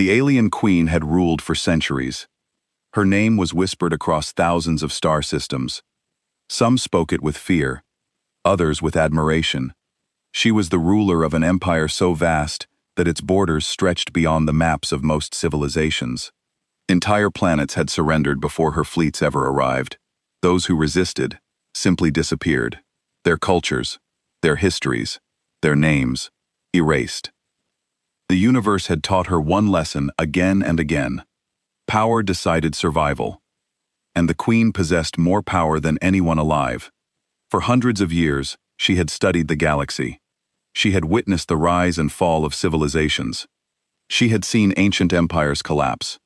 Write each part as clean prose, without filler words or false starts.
The alien queen had ruled for centuries. Her name was whispered across thousands of star systems. Some spoke it with fear, others with admiration. She was the ruler of an empire so vast that its borders stretched beyond the maps of most civilizations. Entire planets had surrendered before her fleets ever arrived. Those who resisted simply disappeared. Their cultures, their histories, their names, erased. The universe had taught her one lesson again and again. Power decided survival. And the queen possessed more power than anyone alive. For hundreds of years, she had studied the galaxy. She had witnessed the rise and fall of civilizations. She had seen ancient empires collapse.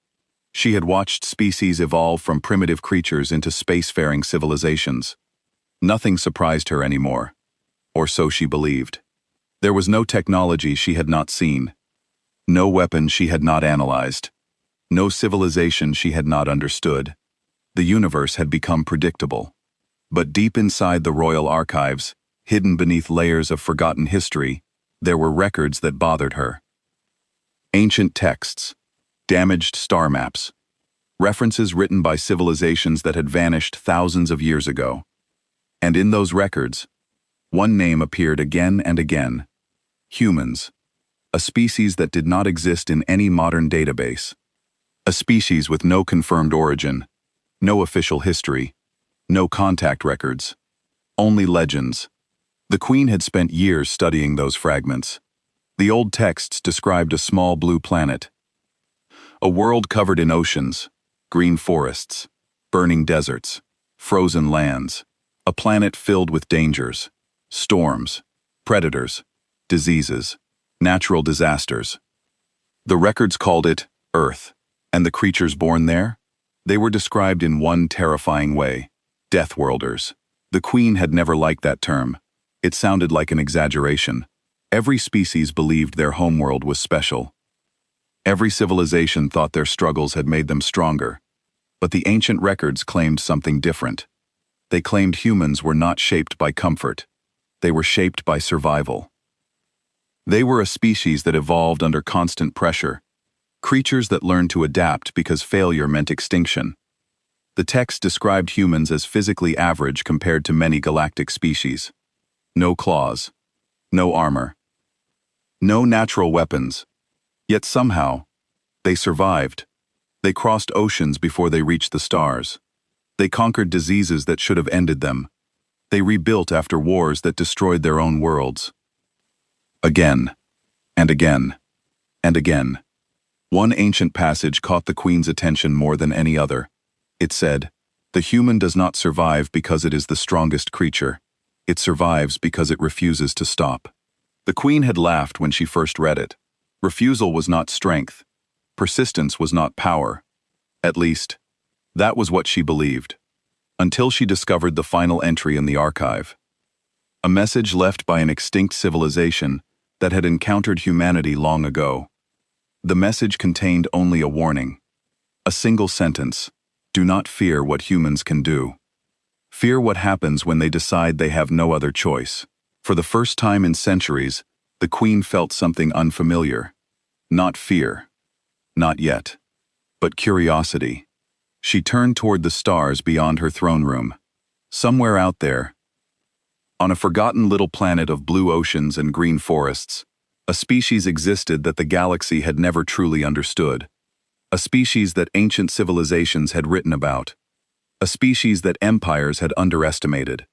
She had watched species evolve from primitive creatures into spacefaring civilizations. Nothing surprised her anymore, or so she believed. There was no technology she had not seen, no weapon she had not analyzed, no civilization she had not understood. The universe had become predictable. But deep inside the royal archives, hidden beneath layers of forgotten history, there were records that bothered her. Ancient texts, damaged star maps, references written by civilizations that had vanished thousands of years ago. And in those records, one name appeared again and again: humans, a species that did not exist in any modern database. A species with no confirmed origin, no official history, no contact records, only legends. The queen had spent years studying those fragments. The old texts described a small blue planet, a world covered in oceans, green forests, burning deserts, frozen lands, a planet filled with dangers, storms, predators, diseases, natural disasters. The records called it Earth, and the creatures born there? They were described in one terrifying way: Deathworlders. The queen had never liked that term. It sounded like an exaggeration. Every species believed their homeworld was special. Every civilization thought their struggles had made them stronger. But the ancient records claimed something different. They claimed humans were not shaped by comfort. They were shaped by survival. They were a species that evolved under constant pressure, creatures that learned to adapt because failure meant extinction. The text described humans as physically average compared to many galactic species. No claws, no armor, no natural weapons. Yet somehow, they survived. They crossed oceans before they reached the stars. They conquered diseases that should have ended them. They rebuilt after wars that destroyed their own worlds. Again, and again, and again. One ancient passage caught the queen's attention more than any other. It said, "The human does not survive because it is the strongest creature. It survives because it refuses to stop." The queen had laughed when she first read it. Refusal was not strength. Persistence was not power. At least, that was what she believed. Until she discovered the final entry in the archive. A message left by an extinct civilization that had encountered humanity long ago. The message contained only a warning. A single sentence: "Do not fear what humans can do. Fear what happens when they decide they have no other choice." For the first time in centuries, the queen felt something unfamiliar. Not fear. Not yet. But curiosity. She turned toward the stars beyond her throne room. Somewhere out there, on a forgotten little planet of blue oceans and green forests, a species existed that the galaxy had never truly understood. A species that ancient civilizations had written about. A species that empires had underestimated.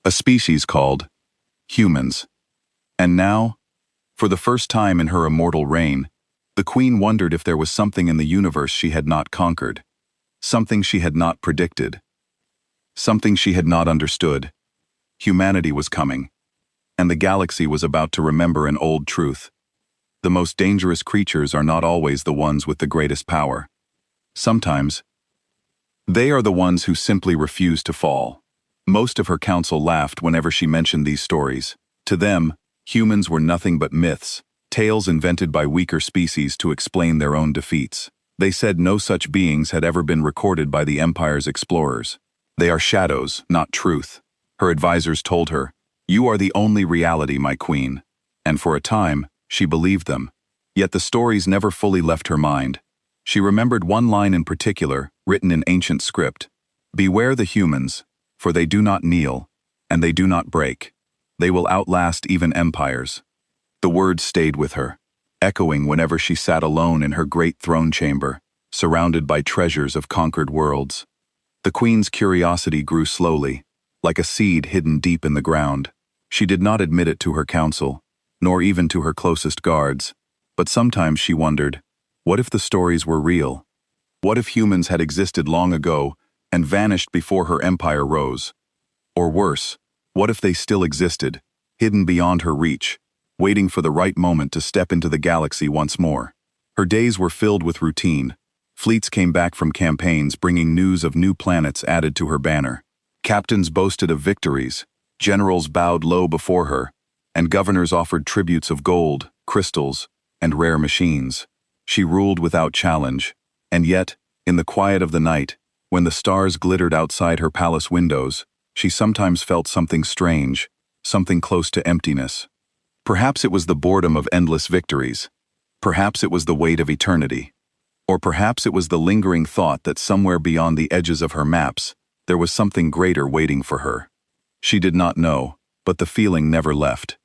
A species called humans. And now, for the first time in her immortal reign, the queen wondered if there was something in the universe she had not conquered. Something she had not predicted. Something she had not understood. Humanity was coming. And the galaxy was about to remember an old truth. The most dangerous creatures are not always the ones with the greatest power. Sometimes, they are the ones who simply refuse to fall. Most of her council laughed whenever she mentioned these stories. To them, humans were nothing but myths, tales invented by weaker species to explain their own defeats. They said no such beings had ever been recorded by the Empire's explorers. They are shadows, not truth. Her advisors told her, "You are the only reality, my queen." And for a time, she believed them. Yet the stories never fully left her mind. She remembered one line in particular, written in ancient script. "Beware the humans, for they do not kneel, and they do not break. They will outlast even empires." The words stayed with her, echoing whenever she sat alone in her great throne chamber, surrounded by treasures of conquered worlds. The queen's curiosity grew slowly, like a seed hidden deep in the ground. She did not admit it to her council, nor even to her closest guards, but sometimes she wondered, what if the stories were real? What if humans had existed long ago and vanished before her empire rose? Or worse, what if they still existed, hidden beyond her reach, waiting for the right moment to step into the galaxy once more? Her days were filled with routine. Fleets came back from campaigns bringing news of new planets added to her banner. Captains boasted of victories, generals bowed low before her, and governors offered tributes of gold, crystals, and rare machines. She ruled without challenge, and yet, in the quiet of the night, when the stars glittered outside her palace windows, she sometimes felt something strange, something close to emptiness. Perhaps it was the boredom of endless victories. Perhaps it was the weight of eternity. Or perhaps it was the lingering thought that somewhere beyond the edges of her maps, there was something greater waiting for her. She did not know, but the feeling never left.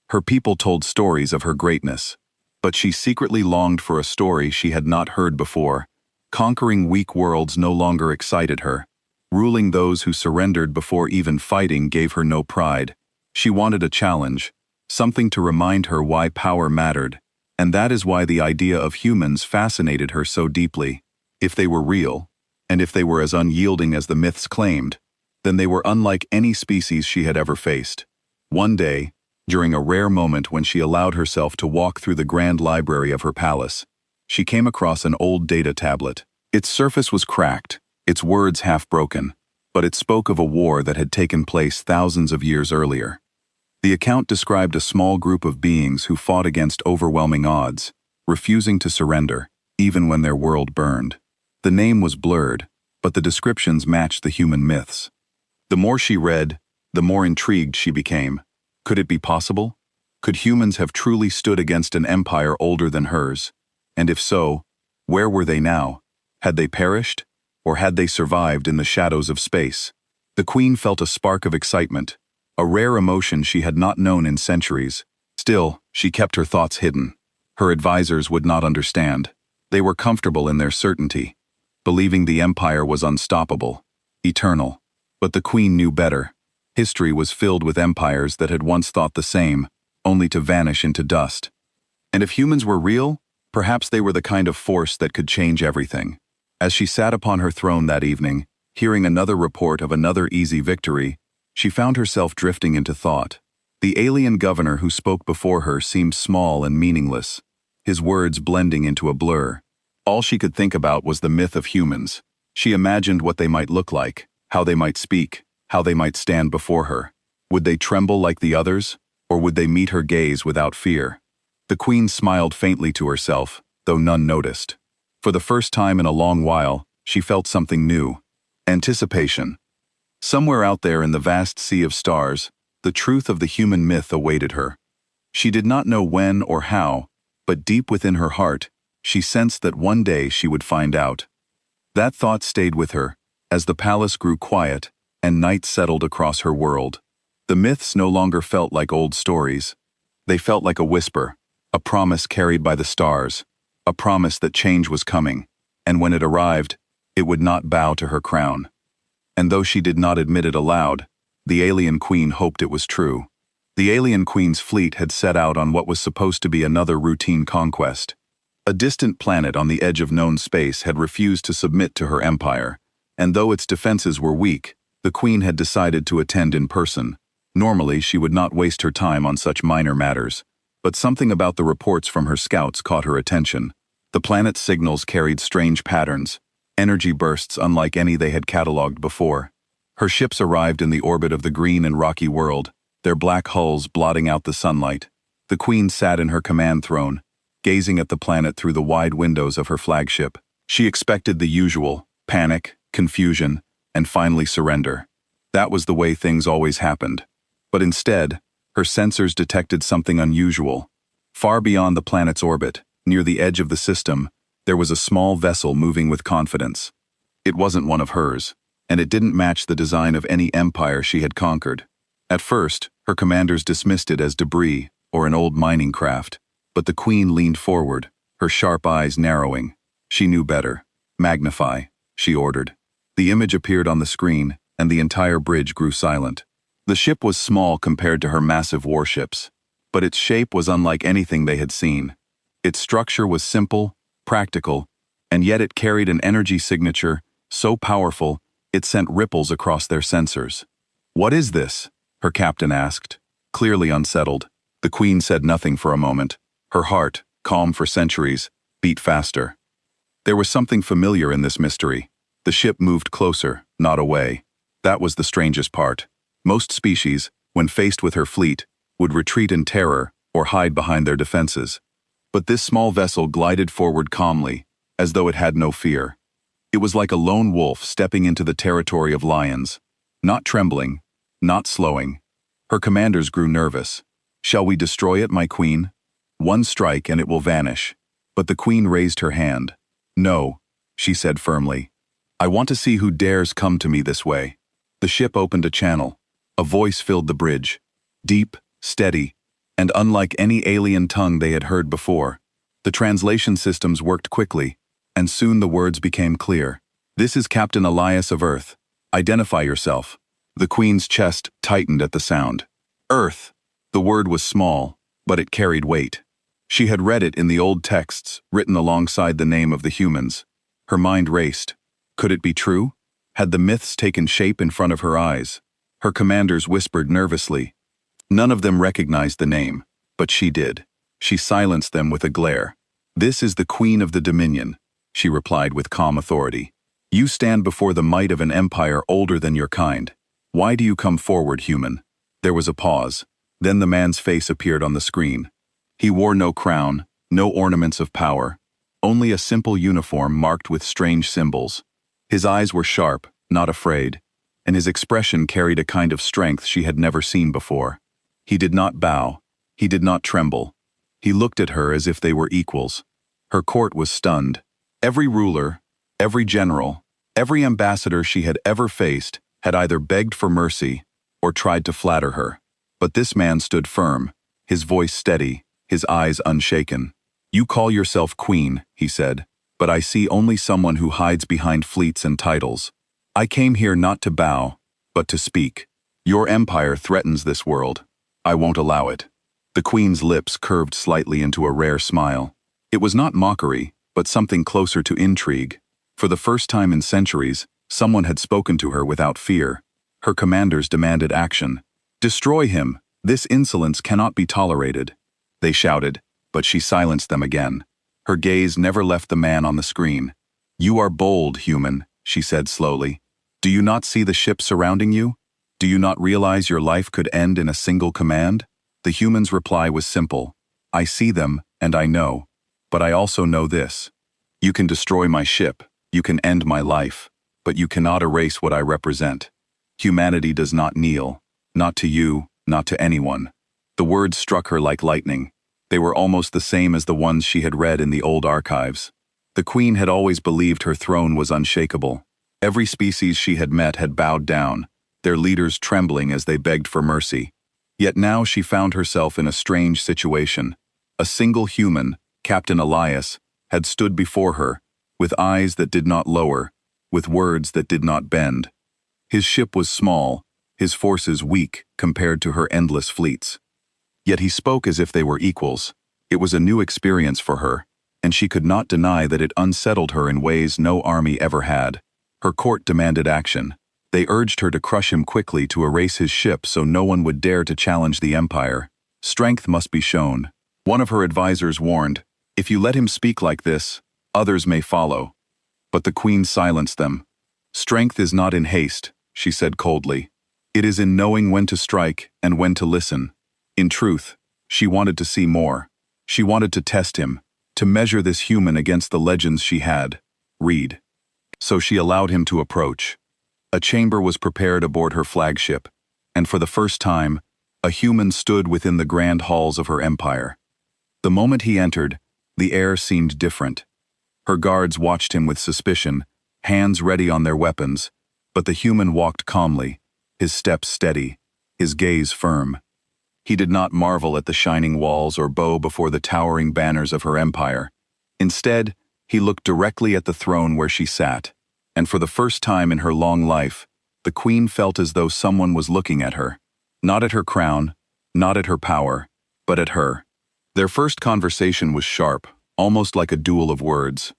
Her people told stories of her greatness, but she secretly longed for a story she had not heard before. Conquering weak worlds no longer excited her. Ruling those who surrendered before even fighting gave her no pride. She wanted a challenge, something to remind her why power mattered. And that is why the idea of humans fascinated her so deeply. If they were real, and if they were as unyielding as the myths claimed, then they were unlike any species she had ever faced. One day, during a rare moment when she allowed herself to walk through the grand library of her palace, she came across an old data tablet. Its surface was cracked, its words half-broken, but it spoke of a war that had taken place thousands of years earlier. The account described a small group of beings who fought against overwhelming odds, refusing to surrender, even when their world burned. The name was blurred, but the descriptions matched the human myths. The more she read, the more intrigued she became. Could it be possible? Could humans have truly stood against an empire older than hers? And if so, where were they now? Had they perished? Or had they survived in the shadows of space? The queen felt a spark of excitement, a rare emotion she had not known in centuries. Still, she kept her thoughts hidden. Her advisors would not understand. They were comfortable in their certainty, believing the empire was unstoppable, eternal. But the queen knew better. History was filled with empires that had once thought the same, only to vanish into dust. And if humans were real, perhaps they were the kind of force that could change everything. As she sat upon her throne that evening, hearing another report of another easy victory, she found herself drifting into thought. The alien governor who spoke before her seemed small and meaningless, his words blending into a blur. All she could think about was the myth of humans. She imagined what they might look like, how they might speak, how they might stand before her. Would they tremble like the others, or would they meet her gaze without fear? The queen smiled faintly to herself, though none noticed. For the first time in a long while, she felt something new. Anticipation. Somewhere out there in the vast sea of stars, the truth of the human myth awaited her. She did not know when or how, but deep within her heart, she sensed that one day she would find out. That thought stayed with her, as the palace grew quiet and night settled across her world. The myths no longer felt like old stories. They felt like a whisper, a promise carried by the stars, a promise that change was coming, and when it arrived, it would not bow to her crown. And though she did not admit it aloud, the alien queen hoped it was true. The alien queen's fleet had set out on what was supposed to be another routine conquest. A distant planet on the edge of known space had refused to submit to her empire, and though its defenses were weak, the queen had decided to attend in person. Normally, she would not waste her time on such minor matters, but something about the reports from her scouts caught her attention. The planet's signals carried strange patterns, energy bursts unlike any they had catalogued before. Her ships arrived in the orbit of the green and rocky world, their black hulls blotting out the sunlight. The queen sat in her command throne, gazing at the planet through the wide windows of her flagship. She expected the usual: panic, confusion, and finally surrender. That was the way things always happened. But instead, her sensors detected something unusual. Far beyond the planet's orbit, near the edge of the system, there was a small vessel moving with confidence. It wasn't one of hers, and it didn't match the design of any empire she had conquered. At first, her commanders dismissed it as debris or an old mining craft, but the Queen leaned forward, her sharp eyes narrowing. She knew better. "Magnify," she ordered. The image appeared on the screen, and the entire bridge grew silent. The ship was small compared to her massive warships, but its shape was unlike anything they had seen. Its structure was simple, practical, and yet it carried an energy signature so powerful it sent ripples across their sensors. "What is this?" her captain asked, clearly unsettled. The Queen said nothing for a moment. Her heart, calm for centuries, beat faster. There was something familiar in this mystery. The ship moved closer, not away. That was the strangest part. Most species, when faced with her fleet, would retreat in terror or hide behind their defenses. But this small vessel glided forward calmly, as though it had no fear. It was like a lone wolf stepping into the territory of lions, not trembling, not slowing. Her commanders grew nervous. "Shall we destroy it, my queen? One strike and it will vanish." But the Queen raised her hand. "No," she said firmly. "I want to see who dares come to me this way." The ship opened a channel. A voice filled the bridge. Deep, steady, and unlike any alien tongue they had heard before. The translation systems worked quickly, and soon the words became clear. "This is Captain Elias of Earth. Identify yourself." The Queen's chest tightened at the sound. Earth. The word was small, but it carried weight. She had read it in the old texts, written alongside the name of the humans. Her mind raced. Could it be true? Had the myths taken shape in front of her eyes? Her commanders whispered nervously. None of them recognized the name, but she did. She silenced them with a glare. "This is the Queen of the Dominion," she replied with calm authority. "You stand before the might of an empire older than your kind. Why do you come forward, human?" There was a pause. Then the man's face appeared on the screen. He wore no crown, no ornaments of power, only a simple uniform marked with strange symbols. His eyes were sharp, not afraid, and his expression carried a kind of strength she had never seen before. He did not bow. He did not tremble. He looked at her as if they were equals. Her court was stunned. Every ruler, every general, every ambassador she had ever faced had either begged for mercy or tried to flatter her. But this man stood firm, his voice steady, his eyes unshaken. "You call yourself queen," he said, "but I see only someone who hides behind fleets and titles. I came here not to bow, but to speak. Your empire threatens this world. I won't allow it." The Queen's lips curved slightly into a rare smile. It was not mockery, but something closer to intrigue. For the first time in centuries, someone had spoken to her without fear. Her commanders demanded action. "Destroy him! This insolence cannot be tolerated," they shouted, but she silenced them again. Her gaze never left the man on the screen. "You are bold, human," she said slowly. "Do you not see the ship surrounding you? Do you not realize your life could end in a single command?" The human's reply was simple. "I see them, and I know. But I also know this. You can destroy my ship, you can end my life, but you cannot erase what I represent. Humanity does not kneel. Not to you, not to anyone." The words struck her like lightning. They were almost the same as the ones she had read in the old archives. The Queen had always believed her throne was unshakable. Every species she had met had bowed down, their leaders trembling as they begged for mercy. Yet now she found herself in a strange situation. A single human, Captain Elias, had stood before her, with eyes that did not lower, with words that did not bend. His ship was small, his forces weak compared to her endless fleets. Yet he spoke as if they were equals. It was a new experience for her, and she could not deny that it unsettled her in ways no army ever had. Her court demanded action. They urged her to crush him quickly to erase his ship so no one would dare to challenge the empire. Strength must be shown. One of her advisors warned, "If you let him speak like this, others may follow." But the Queen silenced them. "Strength is not in haste," she said coldly. "It is in knowing when to strike and when to listen." In truth, she wanted to see more. She wanted to test him, to measure this human against the legends she had. Read. So she allowed him to approach. A chamber was prepared aboard her flagship, and for the first time, a human stood within the grand halls of her empire. The moment he entered, The air seemed different. Her guards watched him with suspicion, hands ready on their weapons, but the human walked calmly, his steps steady, his gaze firm. He did not marvel at the shining walls or bow before the towering banners of her empire. Instead, he looked directly at the throne where she sat, and for the first time in her long life, the queen felt as though someone was looking at her. Not at her crown, not at her power, but at her. Their first conversation was sharp, almost like a duel of words.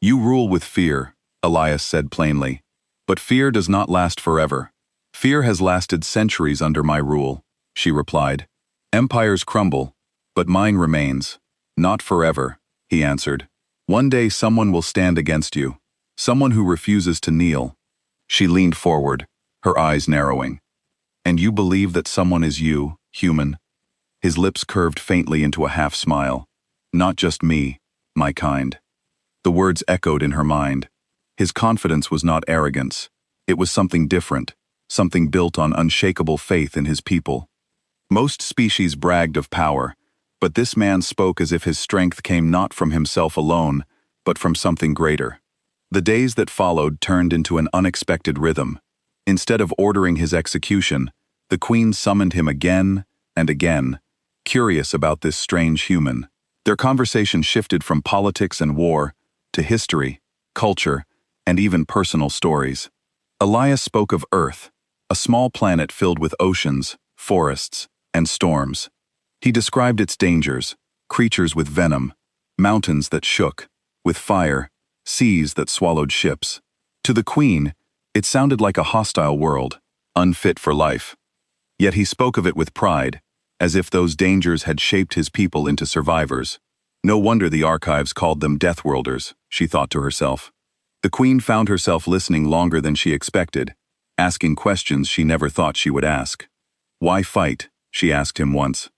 "You rule with fear," Elias said plainly. "But fear does not last forever. Fear has lasted centuries under my rule," she replied. "Empires crumble, but mine remains. Not forever," he answered. "One day someone will stand against you, someone who refuses to kneel." She leaned forward, her eyes narrowing. "And you believe that someone is you, human?" His lips curved faintly into a half-smile. "Not just me, my kind." The words echoed in her mind. His confidence was not arrogance. It was something different, something built on unshakable faith in his people. Most species bragged of power, but this man spoke as if his strength came not from himself alone, but from something greater. The days that followed turned into an unexpected rhythm. Instead of ordering his execution, the queen summoned him again and again, curious about this strange human. Their conversation shifted from politics and war to history, culture, and even personal stories. Elias spoke of Earth, a small planet filled with oceans, forests, and storms. He described its dangers, creatures with venom, mountains that shook, with fire, seas that swallowed ships. To the queen, it sounded like a hostile world, unfit for life. Yet he spoke of it with pride, as if those dangers had shaped his people into survivors. No wonder the archives called them Deathworlders, she thought to herself. The queen found herself listening longer than she expected, asking questions she never thought she would ask. "Why fight?" she asked him once.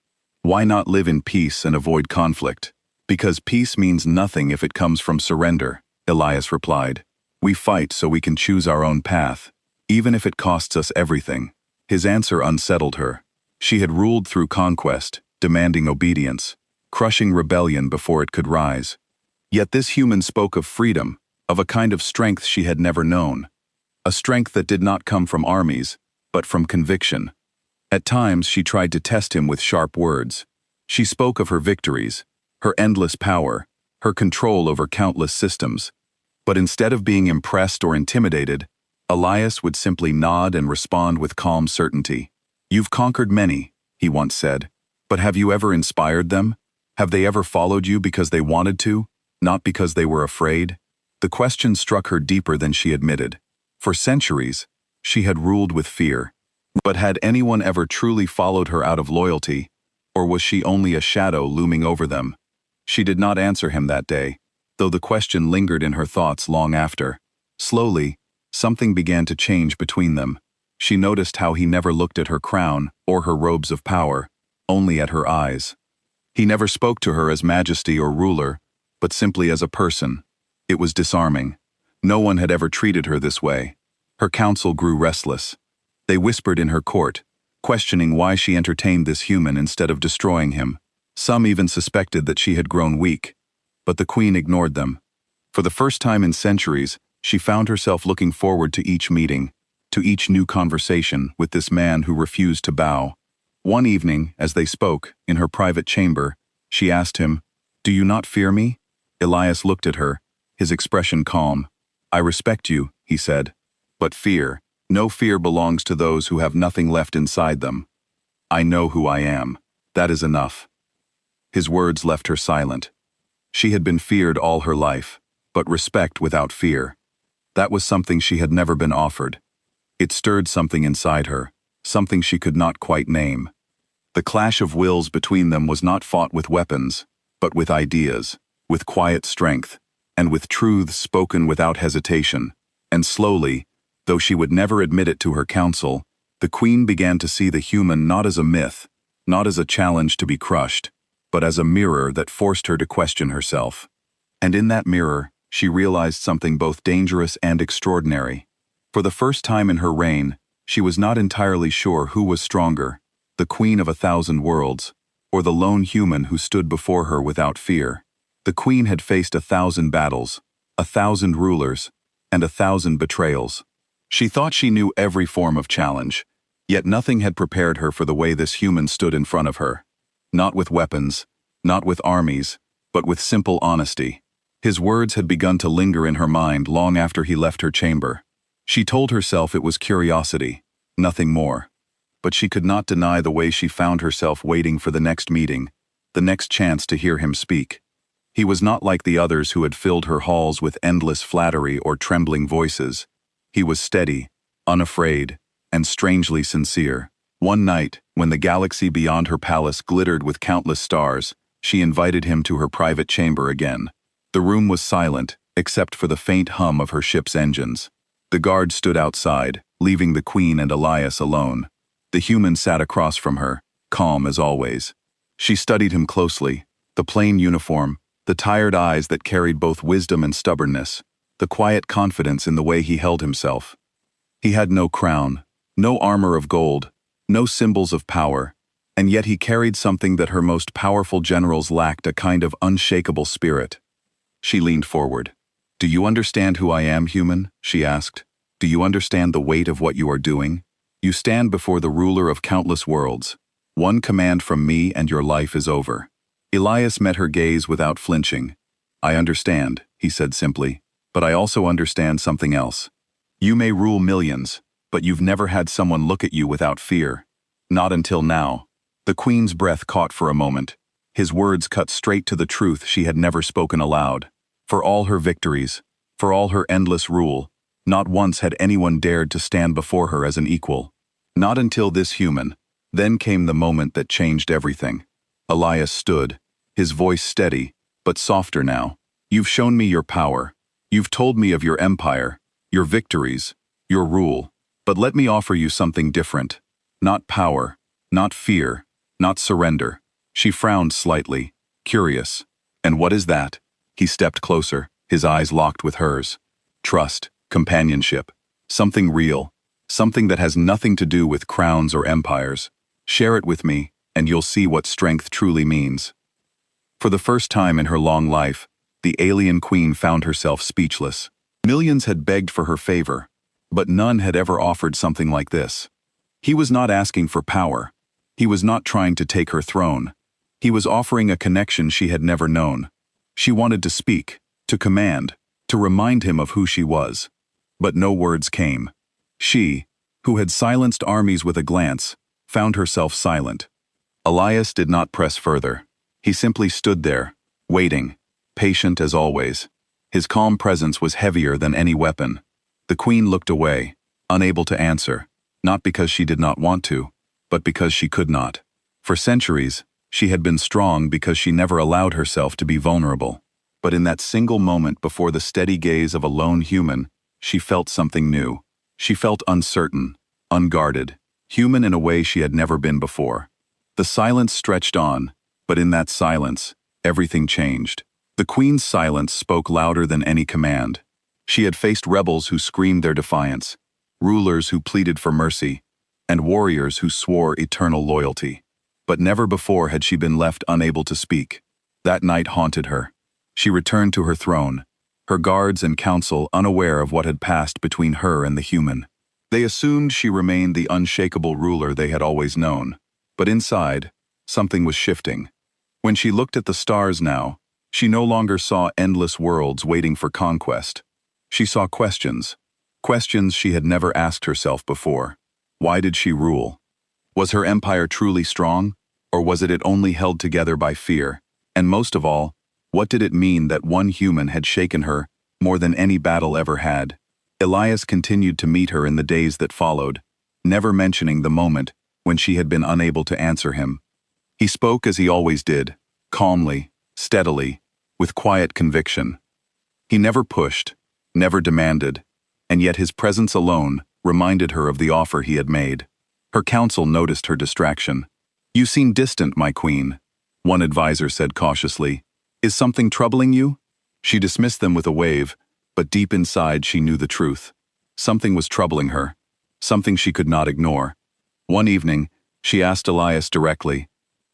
"Why not live in peace and avoid conflict?" "Because peace means nothing if it comes from surrender," Elias replied. "We fight so we can choose our own path, even if it costs us everything." His answer unsettled her. She had ruled through conquest, demanding obedience, crushing rebellion before it could rise. Yet this human spoke of freedom, of a kind of strength she had never known. A strength that did not come from armies, but from conviction. At times she tried to test him with sharp words. She spoke of her victories, her endless power, her control over countless systems. But instead of being impressed or intimidated, Elias would simply nod and respond with calm certainty. "You've conquered many," he once said, "but have you ever inspired them? Have they ever followed you because they wanted to, not because they were afraid?" The question struck her deeper than she admitted. For centuries, she had ruled with fear. But had anyone ever truly followed her out of loyalty, or was she only a shadow looming over them? She did not answer him that day, though the question lingered in her thoughts long after. Slowly, something began to change between them. She noticed how he never looked at her crown or her robes of power, only at her eyes. He never spoke to her as majesty or ruler, but simply as a person. It was disarming. No one had ever treated her this way. Her council grew restless. They whispered in her court, questioning why she entertained this human instead of destroying him. Some even suspected that she had grown weak. But the queen ignored them. For the first time in centuries, she found herself looking forward to each meeting, to each new conversation with this man who refused to bow. One evening, as they spoke, in her private chamber, she asked him, "Do you not fear me?" Elias looked at her, his expression calm. "I respect you," he said. "But fear, no fear belongs to those who have nothing left inside them. I know who I am. That is enough." His words left her silent. She had been feared all her life, but respect without fear. That was something she had never been offered. It stirred something inside her, something she could not quite name. The clash of wills between them was not fought with weapons, but with ideas, with quiet strength, and with truths spoken without hesitation. And slowly, though she would never admit it to her council, the queen began to see the human not as a myth, not as a challenge to be crushed, but as a mirror that forced her to question herself. And in that mirror, she realized something both dangerous and extraordinary. For the first time in her reign, she was not entirely sure who was stronger, the queen of 1,000 worlds, or the lone human who stood before her without fear. The queen had faced 1,000 battles, 1,000 rulers, and 1,000 betrayals. She thought she knew every form of challenge, yet nothing had prepared her for the way this human stood in front of her. Not with weapons, not with armies, but with simple honesty. His words had begun to linger in her mind long after he left her chamber. She told herself it was curiosity, nothing more. But she could not deny the way she found herself waiting for the next meeting, the next chance to hear him speak. He was not like the others who had filled her halls with endless flattery or trembling voices. He was steady, unafraid, and strangely sincere. One night, when the galaxy beyond her palace glittered with countless stars, she invited him to her private chamber again. The room was silent, except for the faint hum of her ship's engines. The guard stood outside, leaving the queen and Elias alone. The human sat across from her, calm as always. She studied him closely, the plain uniform, the tired eyes that carried both wisdom and stubbornness, the quiet confidence in the way he held himself. He had no crown, no armor of gold, no symbols of power, and yet he carried something that her most powerful generals lacked, a kind of unshakable spirit. She leaned forward. "Do you understand who I am, human?" she asked. "Do you understand the weight of what you are doing? You stand before the ruler of countless worlds. One command from me and your life is over." Elias met her gaze without flinching. "I understand," he said simply, "but I also understand something else. You may rule millions, but you've never had someone look at you without fear. Not until now." The queen's breath caught for a moment. His words cut straight to the truth she had never spoken aloud. For all her victories, for all her endless rule, not once had anyone dared to stand before her as an equal. Not until this human. Then came the moment that changed everything. Elias stood, his voice steady, but softer now. "You've shown me your power. You've told me of your empire, your victories, your rule. But let me offer you something different. Not power, not fear, not surrender." She frowned slightly, curious. "And what is that?" He stepped closer, his eyes locked with hers. "Trust, companionship, something real, something that has nothing to do with crowns or empires. Share it with me, and you'll see what strength truly means." For the first time in her long life, the alien queen found herself speechless. Millions had begged for her favor, but none had ever offered something like this. He was not asking for power. He was not trying to take her throne. He was offering a connection she had never known. She wanted to speak, to command, to remind him of who she was. But no words came. She, who had silenced armies with a glance, found herself silent. Elias did not press further. He simply stood there, waiting, patient as always. His calm presence was heavier than any weapon. The queen looked away, unable to answer, not because she did not want to, but because she could not. For centuries, she had been strong because she never allowed herself to be vulnerable. But in that single moment before the steady gaze of a lone human, she felt something new. She felt uncertain, unguarded, human in a way she had never been before. The silence stretched on, but in that silence, everything changed. The queen's silence spoke louder than any command. She had faced rebels who screamed their defiance, rulers who pleaded for mercy, and warriors who swore eternal loyalty. But never before had she been left unable to speak. That night haunted her. She returned to her throne, her guards and council unaware of what had passed between her and the human. They assumed she remained the unshakable ruler they had always known. But inside, something was shifting. When she looked at the stars now, she no longer saw endless worlds waiting for conquest. She saw questions. Questions she had never asked herself before. Why did she rule? Was her empire truly strong, or was it only held together by fear? And most of all, what did it mean that one human had shaken her more than any battle ever had? Elias continued to meet her in the days that followed, never mentioning the moment when she had been unable to answer him. He spoke as he always did, calmly, steadily, with quiet conviction. He never pushed, never demanded, and yet his presence alone reminded her of the offer he had made. Her council noticed her distraction. "You seem distant, my queen," one advisor said cautiously. "Is something troubling you?" She dismissed them with a wave, but deep inside she knew the truth. Something was troubling her, something she could not ignore. One evening, she asked Elias directly,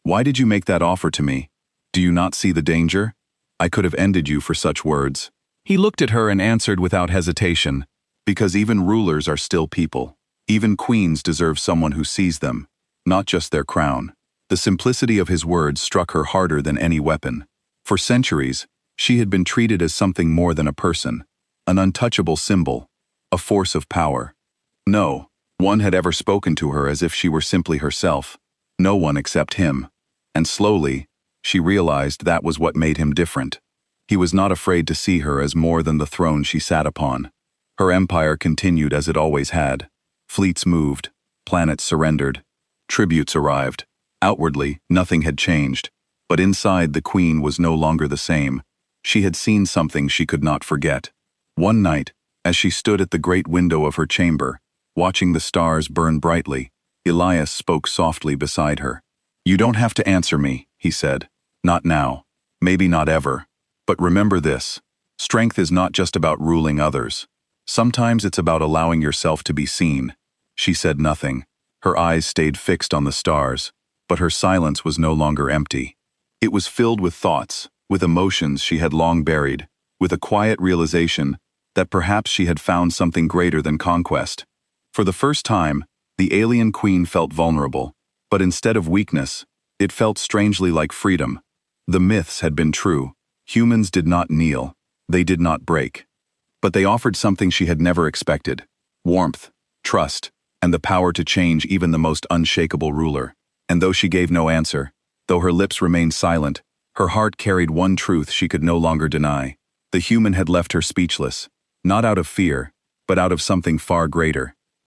"Why did you make that offer to me? Do you not see the danger?" I could have ended you for such words." He looked at her and answered without hesitation, "Because even rulers are still people. Even queens deserve someone who sees them, not just their crown." The simplicity of his words struck her harder than any weapon. For centuries, she had been treated as something more than a person, an untouchable symbol, a force of power. No one had ever spoken to her as if she were simply herself, no one except him. And slowly, she realized that was what made him different. He was not afraid to see her as more than the throne she sat upon. Her empire continued as it always had. Fleets moved, planets surrendered, tributes arrived. Outwardly, nothing had changed, but inside the queen was no longer the same. She had seen something she could not forget. One night, as she stood at the great window of her chamber, watching the stars burn brightly, Elias spoke softly beside her. "You don't have to answer me," he said. "Not now. Maybe not ever. But remember this. Strength is not just about ruling others. Sometimes it's about allowing yourself to be seen." She said nothing. Her eyes stayed fixed on the stars, but her silence was no longer empty. It was filled with thoughts, with emotions she had long buried, with a quiet realization that perhaps she had found something greater than conquest. For the first time, the alien queen felt vulnerable, but instead of weakness, it felt strangely like freedom. The myths had been true. Humans did not kneel, they did not break. But they offered something she had never expected: warmth, trust, and the power to change even the most unshakable ruler. And though she gave no answer, though her lips remained silent, her heart carried one truth she could no longer deny. The human had left her speechless, not out of fear, but out of something far greater.